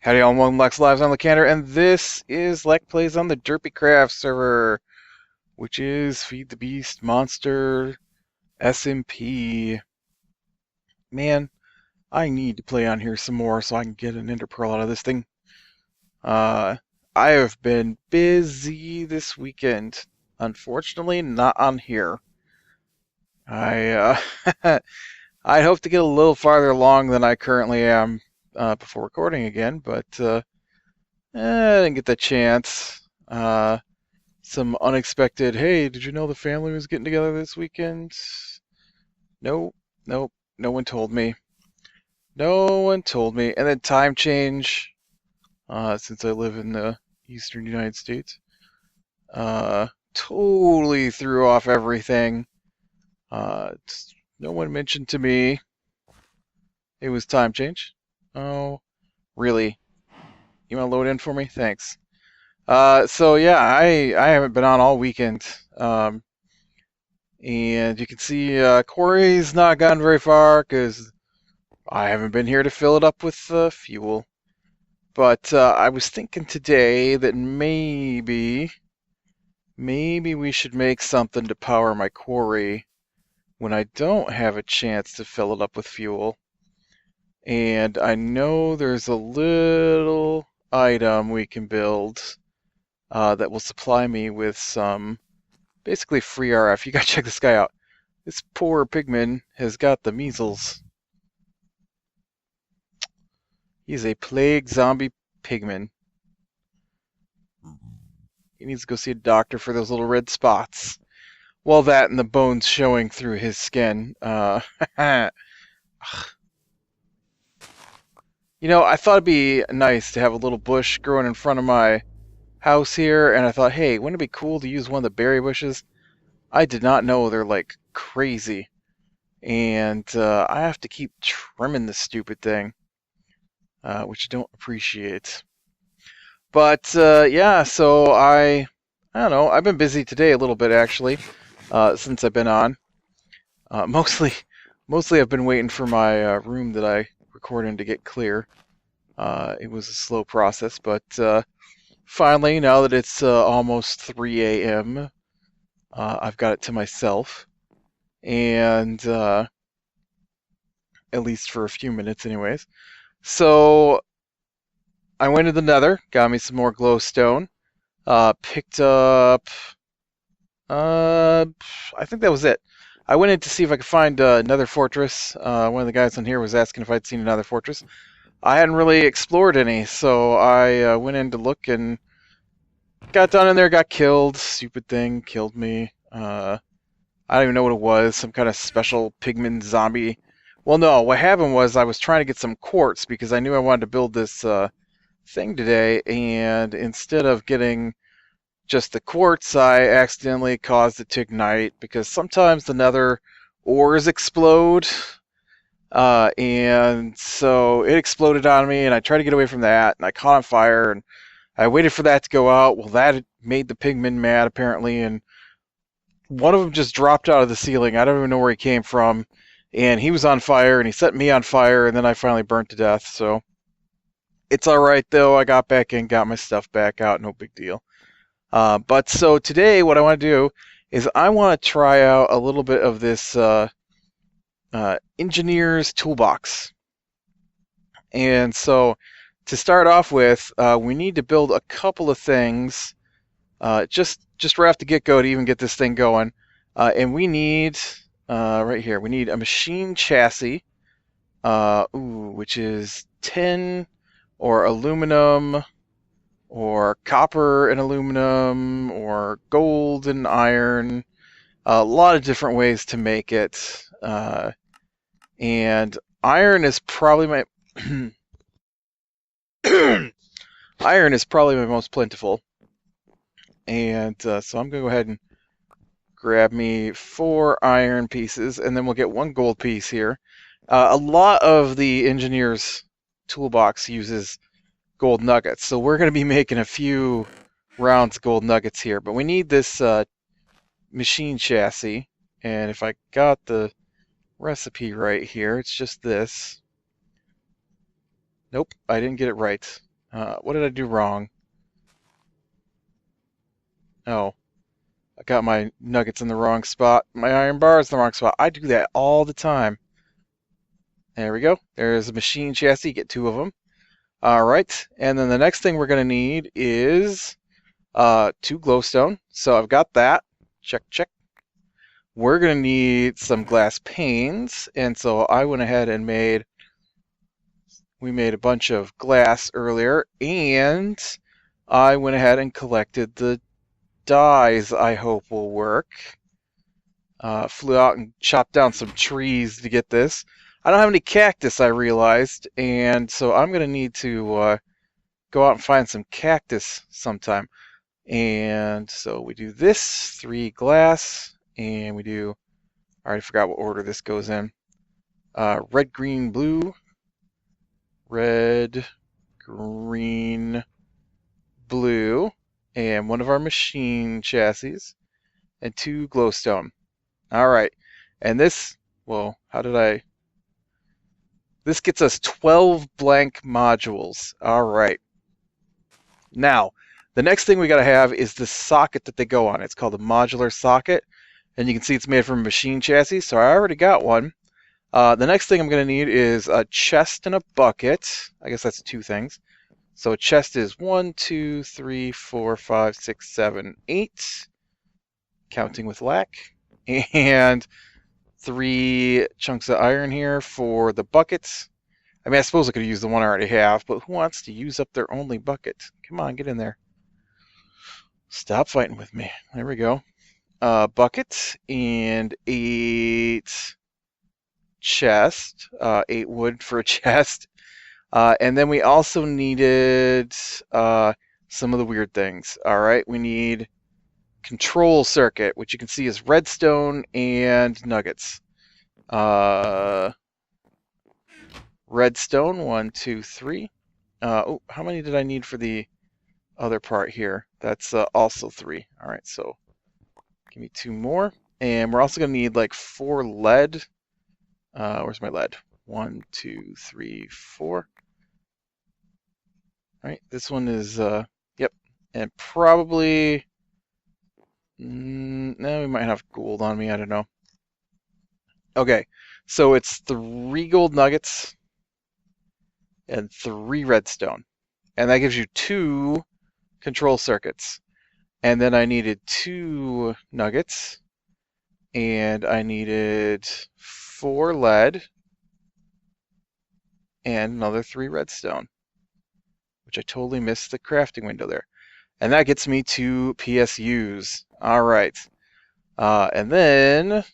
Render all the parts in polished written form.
Howdy all, welcome Lex Lives on Lycander, and this is Lex Plays on the Derpy Craft server, which is Feed the Beast, Monster, SMP. Man, I need to play on here some more so I can get an Ender Pearl out of this thing. I have been busy this weekend. Unfortunately, not on here. I I'd hope to get a little farther along than I currently am before recording again, but I didn't get the chance. Some unexpected, hey, did you know the family was getting together this weekend? Nope, nope, no one told me. No one told me. And then time change, since I live in the eastern United States, totally threw off everything. No one mentioned to me it was time change. Oh, really? You want to load in for me? Thanks. So yeah, I haven't been on all weekend, and you can see Corey's not gotten very far because I haven't been here to fill it up with fuel. But I was thinking today that maybe we should make something to power my quarry when I don't have a chance to fill it up with fuel. And I know there's a little item we can build that will supply me with some basically free RF. You gotta check this guy out. This poor pigman has got the measles. He's a plague zombie pigman. He needs to go see a doctor for those little red spots. Well, that and the bones showing through his skin. You know, I thought it'd be nice to have a little bush growing in front of my house here, and I thought, hey, wouldn't it be cool to use one of the berry bushes? I did not know they're like crazy, and I have to keep trimming this stupid thing, which I don't appreciate. But yeah, so I don't know. I've been busy today a little bit actually, since I've been on. Mostly I've been waiting for my room that I record in to get clear. It was a slow process, but finally, now that it's almost 3 a.m., I've got it to myself, and at least for a few minutes anyways. So I went to the Nether, got me some more glowstone, picked up, I think that was it. I went in to see if I could find another fortress. One of the guys on here was asking if I'd seen another fortress. I hadn't really explored any, so I went in to look and got down in there, got killed. Stupid thing killed me. I don't even know what it was. Some kind of special pigman zombie. Well, no, what happened was I was trying to get some quartz because I knew I wanted to build this thing today, and instead of getting just the quartz, I accidentally caused it to ignite because sometimes the nether ores explode. And so it exploded on me, and I tried to get away from that, and I caught on fire, and I waited for that to go out. Well, that made the pigmen mad, apparently, and one of them just dropped out of the ceiling. I don't even know where he came from, and he was on fire, and he set me on fire, and then I finally burnt to death, so it's alright, though. I got back in, got my stuff back out, no big deal. But so today, what I want to do is I want to try out a little bit of this engineer's toolbox. And so to start off with, we need to build a couple of things just right off the get-go to even get this thing going. And we need, right here, we need a machine chassis, which is tin or aluminum or copper and aluminum or gold and iron. A lot of different ways to make it. And iron is probably my iron is probably my most plentiful. And so I'm gonna go ahead and grab me 4 iron pieces, and then we'll get 1 gold piece here. A lot of the engineer's toolbox uses gold nuggets, so we're gonna be making a few rounds of gold nuggets here. But we need this machine chassis, and if I got the recipe right here, it's just this. Nope, I didn't get it right. What did I do wrong? Oh, I got my nuggets in the wrong spot. My iron bar is in the wrong spot. I do that all the time. There we go. There's a machine chassis. Get 2 of them. All right. And then the next thing we're going to need is 2 glowstone. So I've got that. Check, check. We're going to need some glass panes. And so I went ahead and we made a bunch of glass earlier. And I went ahead and collected the dyes I hope will work. Flew out and chopped down some trees to get this. I don't have any cactus, I realized, and so I'm going to need to go out and find some cactus sometime. And so we do this, 3 glass, and we do, I already forgot what order this goes in. Red, green, blue. Red, green, blue. And 1 of our machine chassis. And 2 glowstone. Alright. And this, well, how did I... This gets us 12 blank modules. Alright. Now, the next thing we got to have is the socket that they go on. It's called a modular socket. And you can see it's made from a machine chassis, so I already got one. The next thing I'm going to need is a chest and a bucket. I guess that's 2 things. So a chest is 1, 2, 3, 4, 5, 6, 7, 8. Counting with lack. And 3 chunks of iron here for the buckets. I mean, I suppose I could use the one I already have, but who wants to use up their only bucket? Come on, get in there. Stop fighting with me. There we go. Bucket and 8 chest. 8 wood for a chest. And then we also needed some of the weird things. All right, we need control circuit, which you can see is redstone and nuggets. Redstone, 1, 2, 3. Oh, how many did I need for the other part here? That's also 3. All right, so give me 2 more. And we're also going to need like 4 lead. Where's my lead? 1, 2, 3, 4. All right, this one is, yep. And probably... no, we might have gold on me. I don't know. Okay, so it's 3 gold nuggets and 3 redstone. And that gives you 2 control circuits. And then I needed 2 nuggets. And I needed 4 lead. And another 3 redstone. Which I totally missed the crafting window there. And that gets me 2 PSUs. Alright. And then...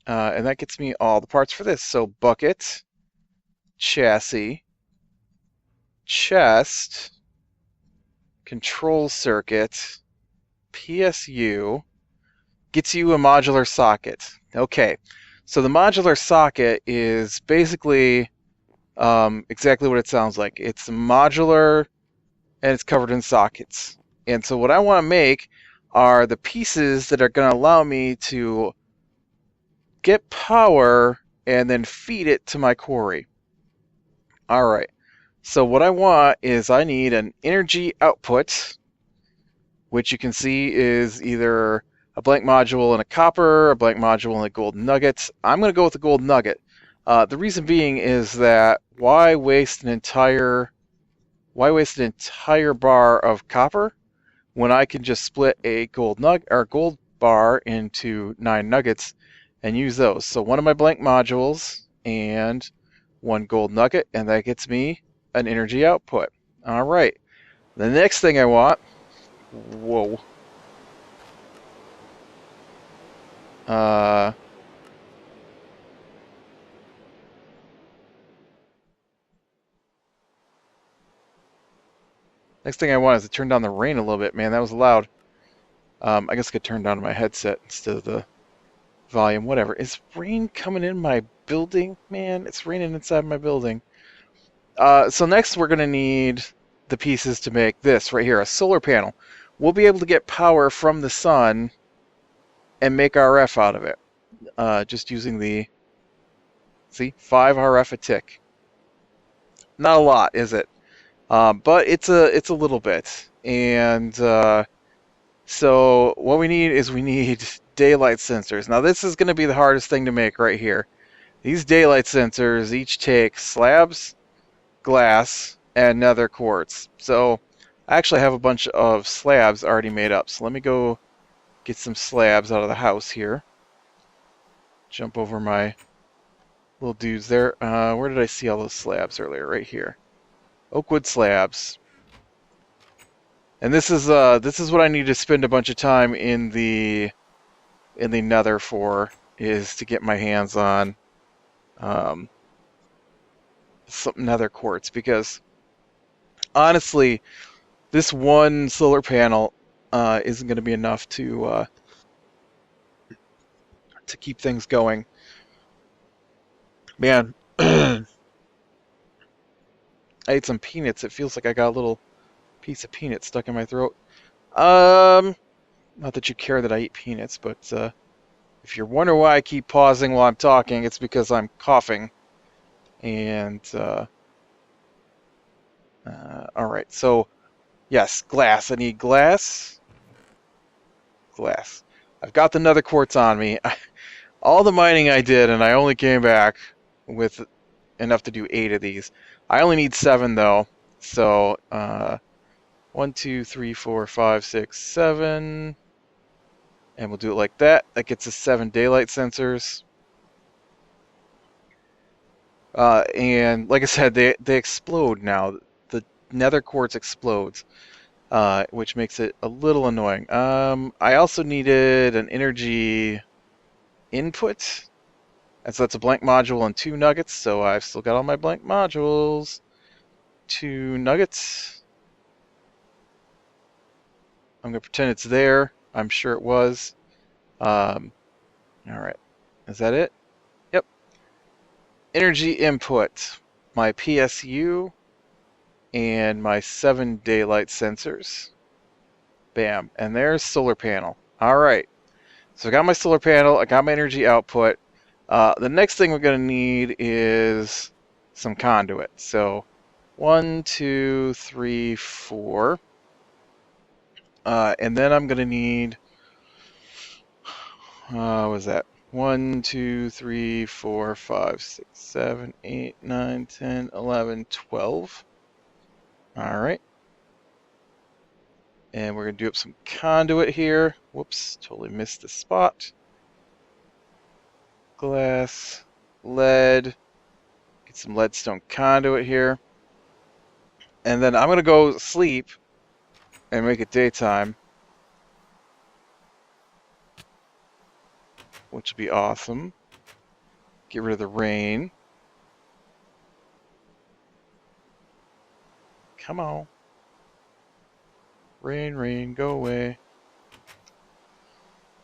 and that gets me all the parts for this. So bucket, chassis, chest, control circuit, PSU, gets you a modular socket. Okay, so the modular socket is basically exactly what it sounds like. It's modular and it's covered in sockets. And so what I want to make are the pieces that are going to allow me to get power and then feed it to my quarry. Alright, so what I want is I need an energy output, which you can see is either a blank module and a copper, a blank module and a gold nugget. I'm going to go with the gold nugget. The reason being is that why waste an entire bar of copper when I can just split a gold bar into 9 nuggets and use those. So 1 of my blank modules and 1 gold nugget, and that gets me an energy output. All right. The next thing I want, whoa. Next thing I want is to turn down the rain a little bit. Man, that was loud. I guess I could turn down my headset instead of the volume. Whatever. Is rain coming in my building? Man, it's raining inside my building. So next we're going to need the pieces to make this right here, a solar panel. We'll be able to get power from the sun and make RF out of it. Just using the, see, 5 RF a tick. Not a lot, is it? but it's a little bit. And so what we need is we need daylight sensors. Now this is going to be the hardest thing to make right here. These daylight sensors each take slabs, glass, and nether quartz. So I actually have a bunch of slabs already made up. So let me go get some slabs out of the house here. Jump over my little dudes there. Where did I see all those slabs earlier? Right here. Oakwood slabs. And this is what I need to spend a bunch of time in the nether for, is to get my hands on some nether quartz, because honestly, this one solar panel isn't going to be enough to keep things going. Man, I ate some peanuts. It feels like I got a little piece of peanut stuck in my throat. Not that you care that I eat peanuts, but if you're wondering why I keep pausing while I'm talking, it's because I'm coughing. And all right, so yes, glass. I need glass. Glass. I've got the nether quartz on me. All the mining I did, and I only came back with enough to do 8 of these. I only need 7 though. So 1, 2, 3, 4, 5, 6, 7. And we'll do it like that. That gets us 7 daylight sensors. And like I said, they explode now. The nether quartz explodes, which makes it a little annoying. I also needed an energy input. And so that's a blank module and 2 nuggets. So I've still got all my blank modules. 2 nuggets. I'm going to pretend it's there. I'm sure it was. All right. Is that it? Yep. Energy input. My PSU and my 7 daylight sensors. Bam. And there's solar panel. All right. So I got my solar panel. I got my energy output. The next thing we're going to need is some conduit. So 1, 2, 3, 4. And then I'm going to need, what was that? 1, 2, 3, 4, 5, 6, 7, 8, 9, 10, 11, 12. All right. And we're going to do up some conduit here. Whoops, totally missed the spot. Glass, lead. Get some leadstone conduit here. And then I'm going to go sleep and make it daytime, which would be awesome. Get rid of the rain. Come on. Rain, rain, go away.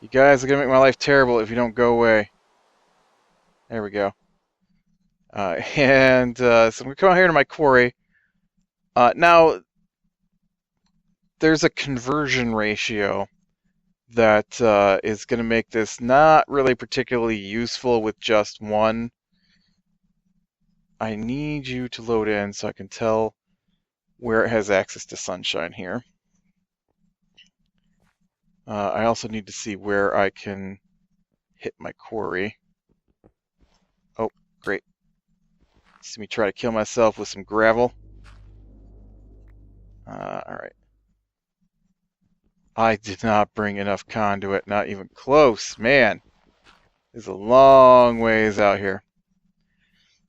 You guys are going to make my life terrible if you don't go away. There we go. So I'm going to come out here to my quarry. Now, there's a conversion ratio that is going to make this not really particularly useful with just one. I need you to load in so I can tell where it has access to sunshine here. I also need to see where I can hit my quarry. Oh, great. See me try to kill myself with some gravel. Alright. I did not bring enough conduit, not even close. Man, it's a long ways out here.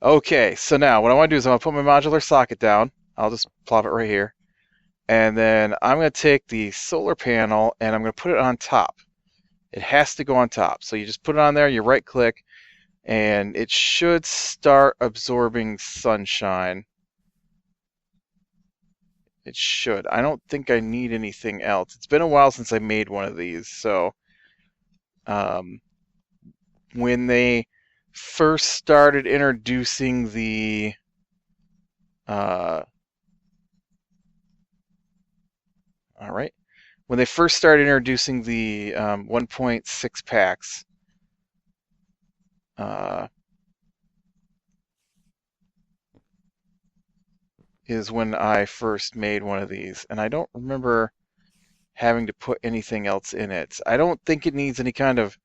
Okay, so now what I want to do is I'm going to put my modular socket down. I'll just plop it right here. And then I'm going to take the solar panel and I'm going to put it on top. It has to go on top. So you just put it on there, you right click, and it should start absorbing sunshine. It should. I don't think I need anything else. It's been a while since I made one of these, so when they first started introducing the all right, when they first started introducing the 1.6 packs, is when I first made one of these, and I don't remember having to put anything else in it. I don't think it needs any kind of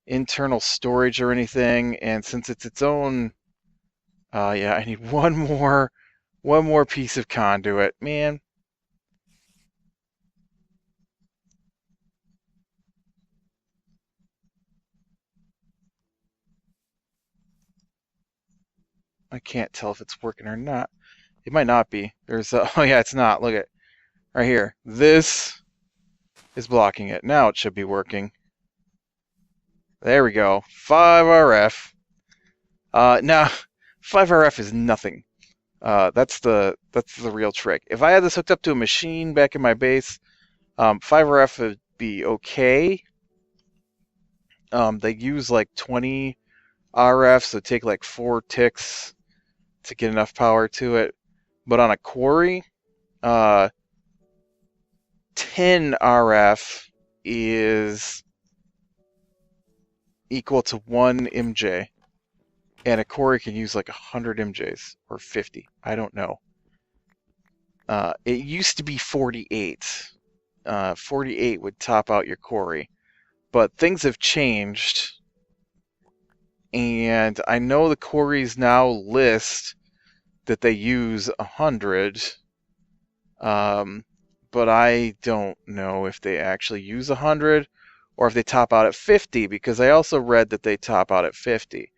internal storage or anything, and since it's its own, yeah, I need one more piece of conduit. Man, I can't tell if it's working or not. It might not be. There's oh yeah, it's not. Look at right here. This is blocking it. Now it should be working. There we go. 5RF. Now 5RF is nothing. That's the real trick. If I had this hooked up to a machine back in my base, 5RF would be okay. They use like 20 RF, so take like 4 ticks to get enough power to it. But on a quarry, 10 RF is equal to 1 MJ. And a quarry can use like 100 MJs or 50. I don't know. It used to be 48. 48 would top out your quarry. But things have changed. And I know the quarries now list that they use 100. But I don't know if they actually use 100 or if they top out at 50, because I also read that they top out at 50.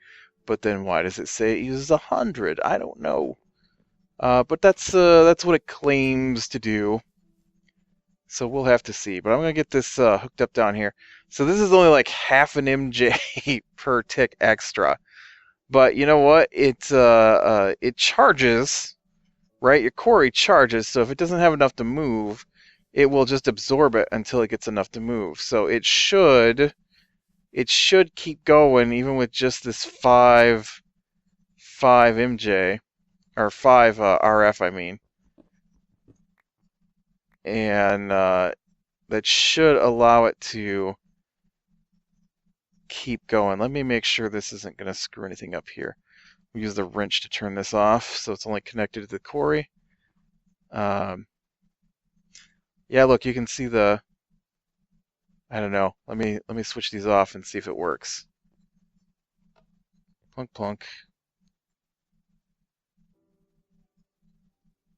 But then why does it say it uses 100? I don't know. But that's what it claims to do. So we'll have to see. But I'm gonna get this hooked up down here. So this is only like half an MJ per tick extra. But you know what? It charges, right? Your quarry charges. So if it doesn't have enough to move, it will just absorb it until it gets enough to move. So it should keep going even with just this 5 MJ or 5 RF, I mean. And that should allow it to keep going. Let me make sure this isn't going to screw anything up here. We use the wrench to turn this off, so it's only connected to the quarry. Yeah, look, you can see the. I don't know. Let me switch these off and see if it works. Plunk plunk.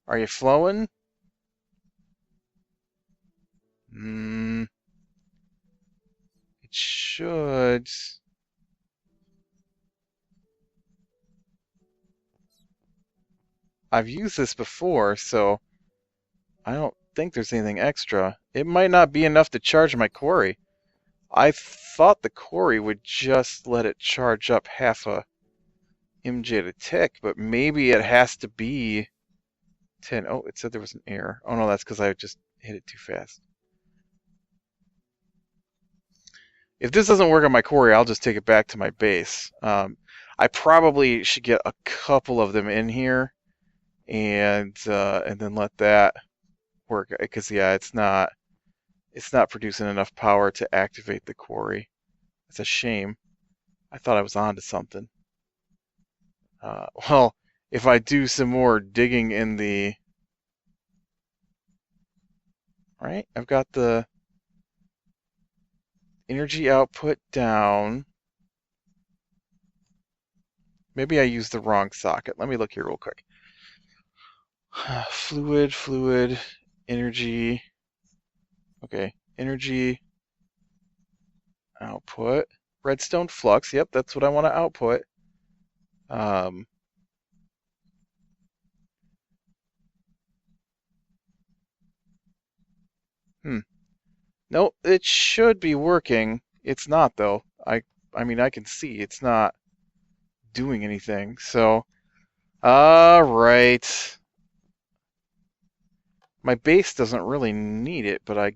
Are you flowing? It should. I've used this before, so I don't think there's anything extra. It might not be enough to charge my quarry. I thought the quarry would just let it charge up half a MJ at a tick, but maybe it has to be 10. Oh, it said there was an error. Oh no, that's because I just hit it too fast. If this doesn't work on my quarry, I'll just take it back to my base. I probably should get a couple of them in here and then let that work, because yeah, it's not producing enough power to activate the quarry. It's a shame. I thought I was onto something. Well, if I do some more digging in the... Right? I've got the energy output down. Maybe I used the wrong socket. Let me look here real quick. Fluid, energy. Okay, energy output. Redstone flux. Yep, that's what I want to output. Nope, it should be working. It's not though. I mean, I can see it's not doing anything. So, right. My base doesn't really need it, but I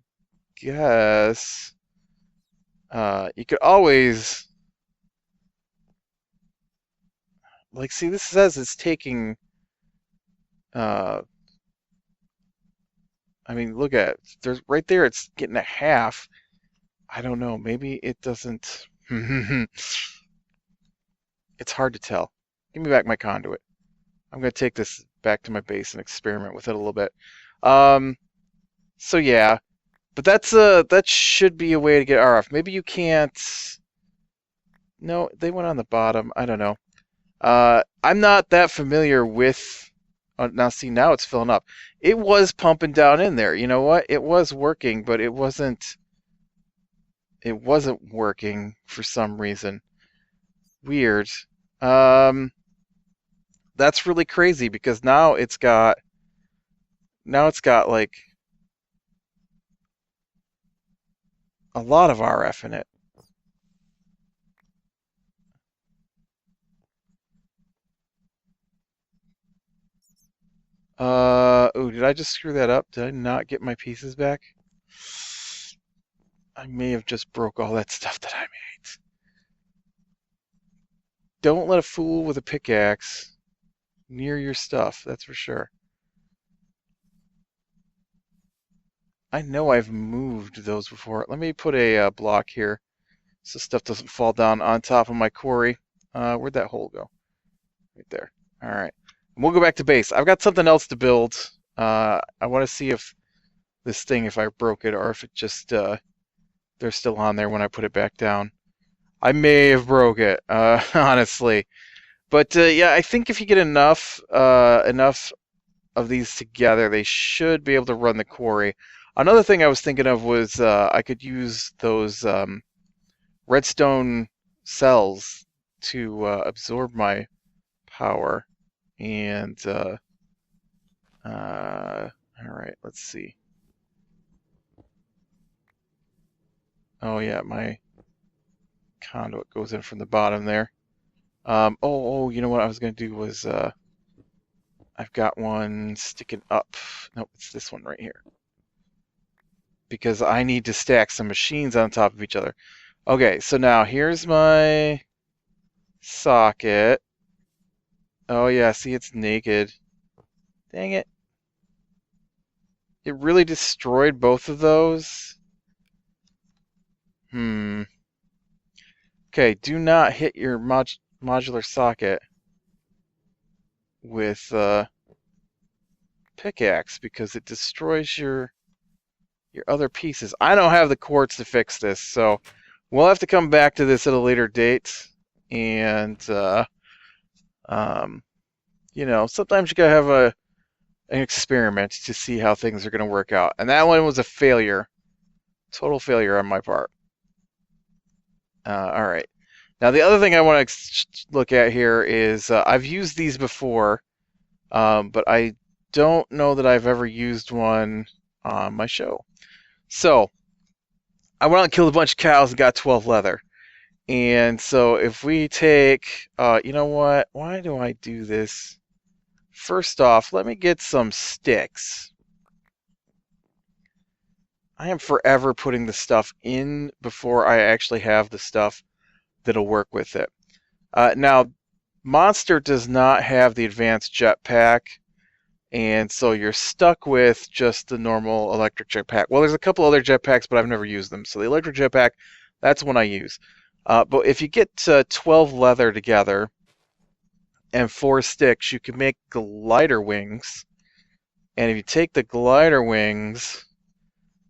guess you could always, like, see, this says it's taking. I mean, look at it. There's right there. It's getting a half. I don't know. Maybe it doesn't. It's hard to tell. Give me back my conduit. I'm gonna take this back back to my base and experiment with it a little bit. So yeah, but that should be a way to get RF. Maybe you can't. No, they went on the bottom. I don't know. I'm not that familiar with. Now see, now it's filling up. It was pumping down in there. You know what? It was working, but it wasn't. It wasn't working for some reason. Weird. That's really crazy because now it's got like a lot of RF in it. Oh, did I just screw that up? Did I not get my pieces back? I may have just broke all that stuff that I made. Don't let a fool with a pickaxe near your stuff, that's for sure. I know I've moved those before. Let me put a block here so stuff doesn't fall down on top of my quarry. Where'd that hole go? Right there. All right. And we'll go back to base. I've got something else to build. I want to see if this thing, if I broke it, or if it just, they're still on there when I put it back down. I may have broke it, honestly. But yeah, I think if you get enough of these together, they should be able to run the quarry. Another thing I was thinking of was I could use those redstone cells to absorb my power. And all right, let's see. Oh yeah, my conduit goes in from the bottom there. Oh, you know what I was going to do was I've got one sticking up. Nope, it's this one right here. Because I need to stack some machines on top of each other. Okay, so now here's my socket. Oh yeah, see, it's naked. Dang it. It really destroyed both of those? Okay, do not hit your modular socket with pickaxe because it destroys your other pieces. I don't have the quartz to fix this, so we'll have to come back to this at a later date. And you know, sometimes you gotta have an experiment to see how things are gonna work out. And that one was a failure, total failure on my part. All right. Now the other thing I want to look at here is I've used these before, but I don't know that I've ever used one on my show. So I went out and killed a bunch of cows and got 12 leather. And so if we take, you know what? Why do I do this? First off, let me get some sticks. I am forever putting the stuff in before I actually have the stuff that'll work with it. Now, Monster does not have the advanced jetpack, and so you're stuck with just the normal electric jetpack. Well, there's a couple other jetpacks, but I've never used them. So the electric jetpack, that's one I use. But if you get 12 leather together and 4 sticks, you can make glider wings. And if you take the glider wings,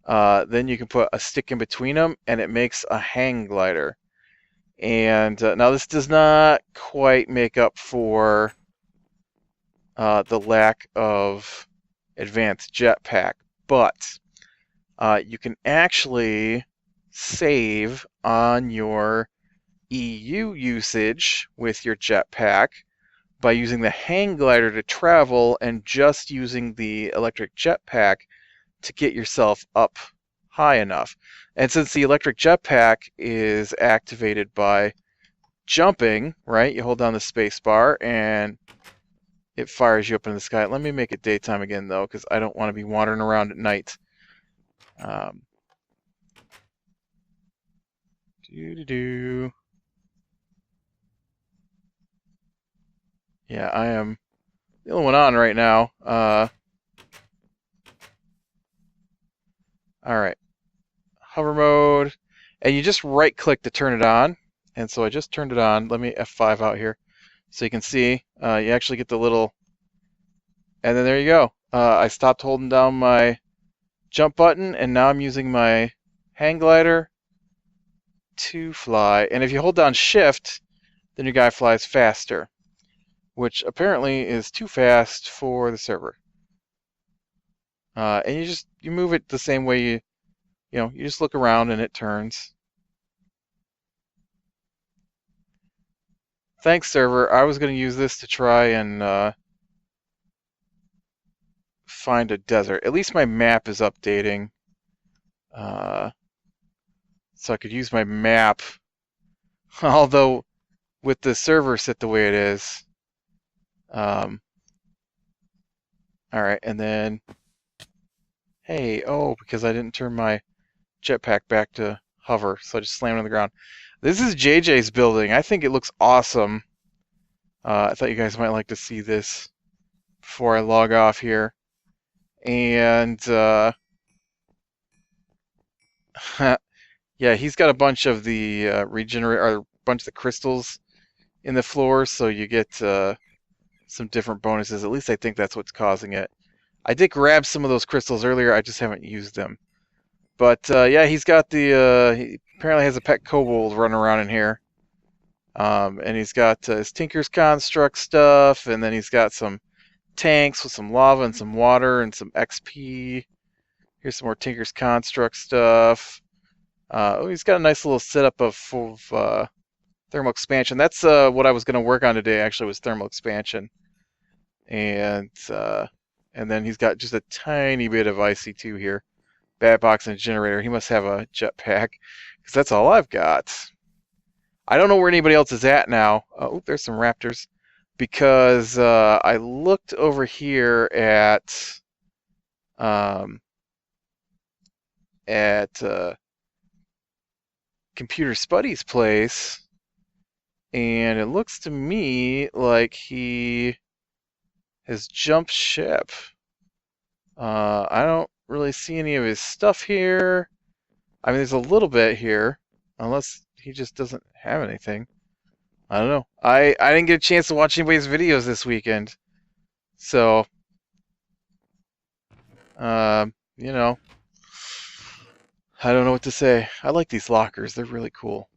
then you can put a stick in between them, and it makes a hang glider. And now this does not quite make up for the lack of advanced jetpack, but you can actually save on your EU usage with your jetpack by using the hang glider to travel and just using the electric jetpack to get yourself up high enough. And since the electric jetpack is activated by jumping, right, you hold down the space bar and it fires you up in the sky. Let me make it daytime again, though, because I don't want to be wandering around at night. Yeah, I am the only one on right now. Alright. Hover mode. And you just right-click to turn it on. And so I just turned it on. Let me F5 out here. So you can see, you actually get the little And then there you go. I stopped holding down my jump button, and now I'm using my hang glider to fly. And if you hold down shift, then your guy flies faster, which apparently is too fast for the server. And you move it the same way you just look around and it turns. Thanks, server. I was going to use this to try and find a desert. At least my map is updating. So I could use my map. Although, with the server set the way it is. Alright, and then... Hey, because I didn't turn my jetpack back to hover, so I just slammed it on the ground. This is JJ's building. I think it looks awesome. I thought you guys might like to see this before I log off here. And, yeah, he's got a bunch of the a bunch of the crystals in the floor, so you get some different bonuses. At least I think that's what's causing it. I did grab some of those crystals earlier, I just haven't used them. But yeah, he's got the he apparently has a pet kobold running around in here. And he's got his Tinker's Construct stuff, and then he's got some tanks with some lava and some water and some XP. Here's some more Tinker's Construct stuff. He's got a nice little setup of thermal expansion. That's what I was going to work on today, actually, was thermal expansion. And then he's got just a tiny bit of IC2 here. Bat box and a generator. He must have a jetpack, because that's all I've got. I don't know where anybody else is at now. Oh, there's some raptors. Because I looked over here at Computer Spuddy's place, and it looks to me like he has jumped ship. I don't really see any of his stuff here. I mean, there's a little bit here, unless he just doesn't have anything. I don't know. I didn't get a chance to watch anybody's videos this weekend. So, you know, I don't know what to say. I like these lockers. They're really cool.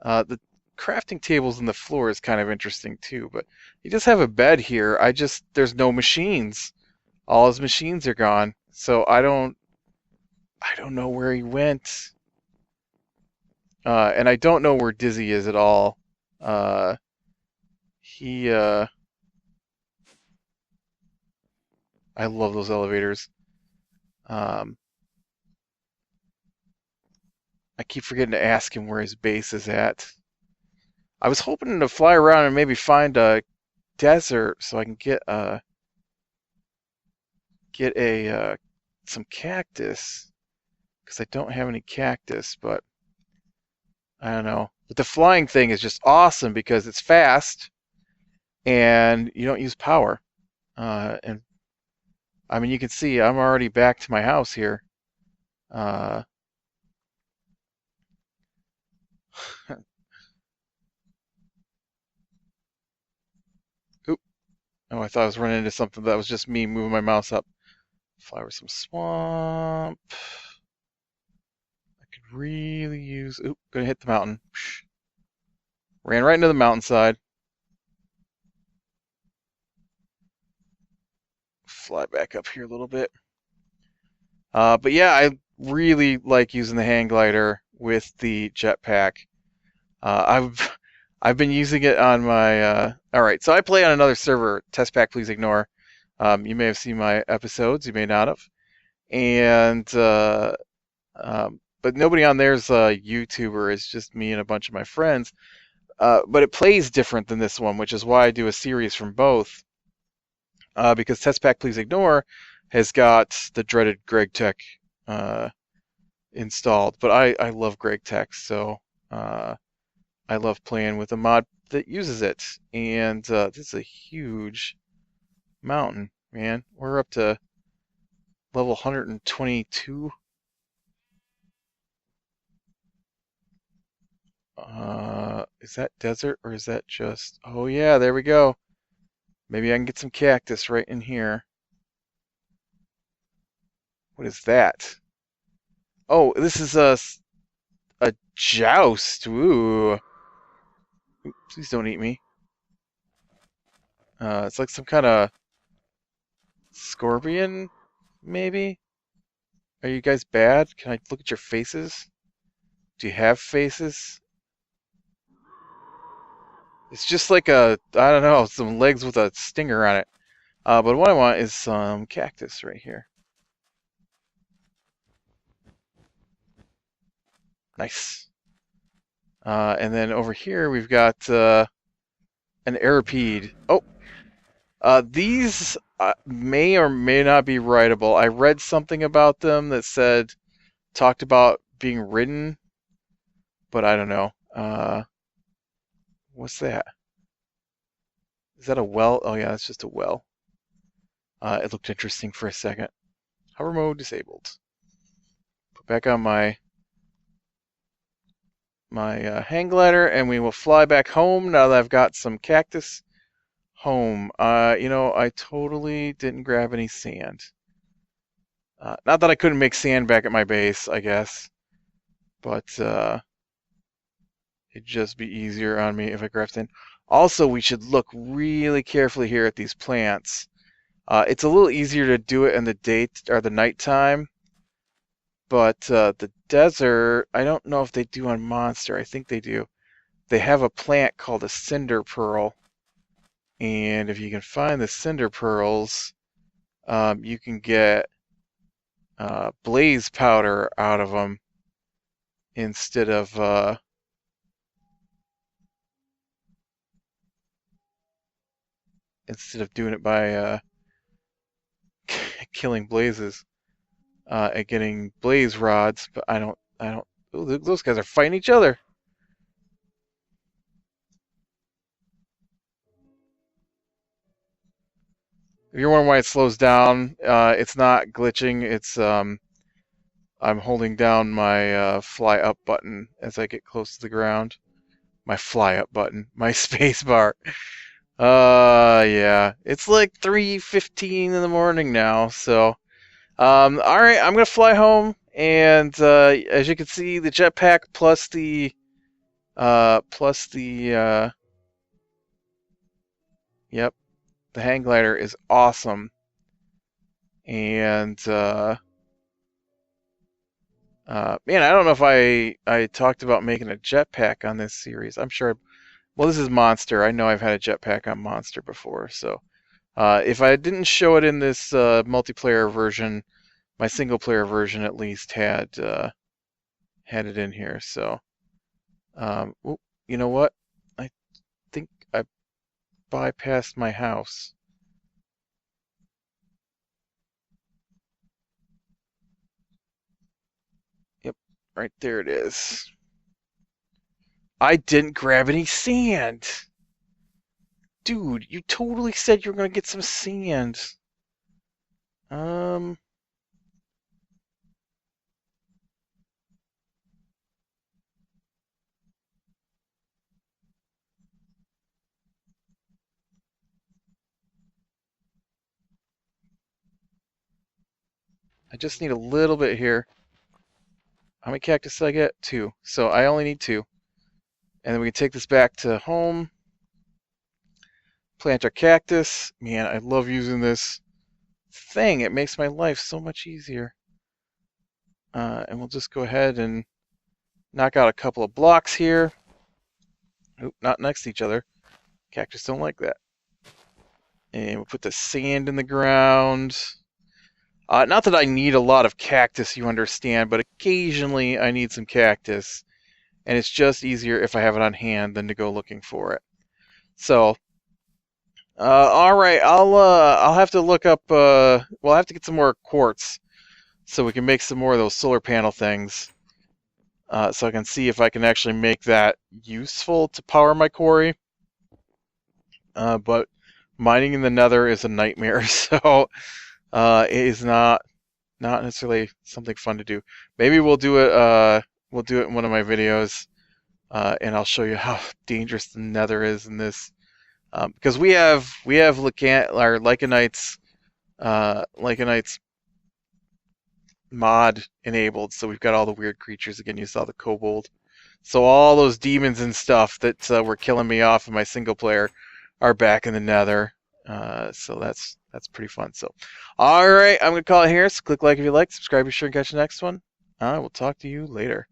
The crafting tables in the floor is kind of interesting too, but he does have a bed here. There's no machines. All his machines are gone. So I don't know where he went. And I don't know where Dizzy is at all. I love those elevators. I keep forgetting to ask him where his base is at. I was hoping to fly around and maybe find a desert so I can get some cactus, because I don't have any cactus, but I don't know. But the flying thing is just awesome because it's fast and you don't use power. And I mean, you can see I'm already back to my house here. Oop. Oh, I thought I was running into something. That was just me moving my mouse up. Fly over some swamp. I could really use... Oop, gonna hit the mountain. Ran right into the mountainside. Fly back up here a little bit. But yeah, I really like using the hang glider with the jetpack. I've been using it on my... Alright, so I play on another server, Test Pack Please Ignore. You may have seen my episodes, you may not have. And... but nobody on there's a YouTuber, it's just me and a bunch of my friends. But it plays different than this one, which is why I do a series from both. Because Test Pack Please Ignore has got the dreaded Greg Tech installed. But I love Greg Tech, so I love playing with a mod that uses it. And this is a huge mountain, man. We're up to level 122. is that desert or is that just... Oh yeah, there we go. Maybe I can get some cactus right in here. What is that? Oh, this is a joust. Ooh. Please don't eat me. It's like some kind of scorpion, maybe? Are you guys bad? Can I look at your faces? Do you have faces? It's just like I don't know, some legs with a stinger on it. But what I want is some cactus right here. Nice. And then over here we've got an Derpy. Oh, these may or may not be rideable. I read something about them that talked about being ridden, but I don't know. What's that? Is that a well? Oh yeah, it's just a well. It looked interesting for a second. Hover mode disabled. Put back on my hang glider, and we will fly back home now that I've got some cactus. Home. You know, I totally didn't grab any sand. Not that I couldn't make sand back at my base, I guess, but it'd just be easier on me if I grabbed sand. Also, we should look really carefully here at these plants. It's a little easier to do it in the day or the nighttime, but the desert, I don't know if they do on Monster. I think they do. They have a plant called a cinder pearl, and if you can find the cinder pearls, you can get blaze powder out of them instead of doing it by killing blazes and getting blaze rods. But I don't. Ooh, those guys are fighting each other. If you're wondering why it slows down, it's not glitching. It's I'm holding down my fly up button as I get close to the ground. My fly up button, my space bar. Yeah, it's like 3:15 in the morning now. So, all right, I'm gonna fly home, and as you can see, the jetpack plus the yep, the hang glider is awesome. And man, I don't know if I talked about making a jetpack on this series. I'm sure. Well, this is Monster. I know I've had a jetpack on Monster before, so if I didn't show it in this multiplayer version, my single player version at least had it in here. So, ooh, you know what? I think I bypassed my house. Yep, right there it is. I didn't grab any sand. Dude, you totally said you were going to get some sand. I just need a little bit here. How many cactus did I get? 2. So I only need 2. And then we can take this back to home. Plant our cactus. Man, I love using this thing. It makes my life so much easier. And we'll just go ahead and knock out a couple of blocks here. Oop, not next to each other. Cactus don't like that. And we'll put the sand in the ground. Not that I need a lot of cactus, you understand, but occasionally I need some cactus. And it's just easier if I have it on hand than to go looking for it. So, all right, I'll have to look up. Well, I'll have to get some more quartz so we can make some more of those solar panel things. So I can see if I can actually make that useful to power my quarry. But mining in the Nether is a nightmare, so it is not necessarily something fun to do. Maybe we'll do it. We'll do it in one of my videos. and I'll show you how dangerous the Nether is in this, because we have Lycanites mod enabled, so we've got all the weird creatures again. You saw the kobold, so all those demons and stuff that were killing me off in my single player are back in the Nether. So that's pretty fun. So, all right, I'm gonna call it here. So click like if you like, subscribe, be sure and catch the next one. I will talk to you later.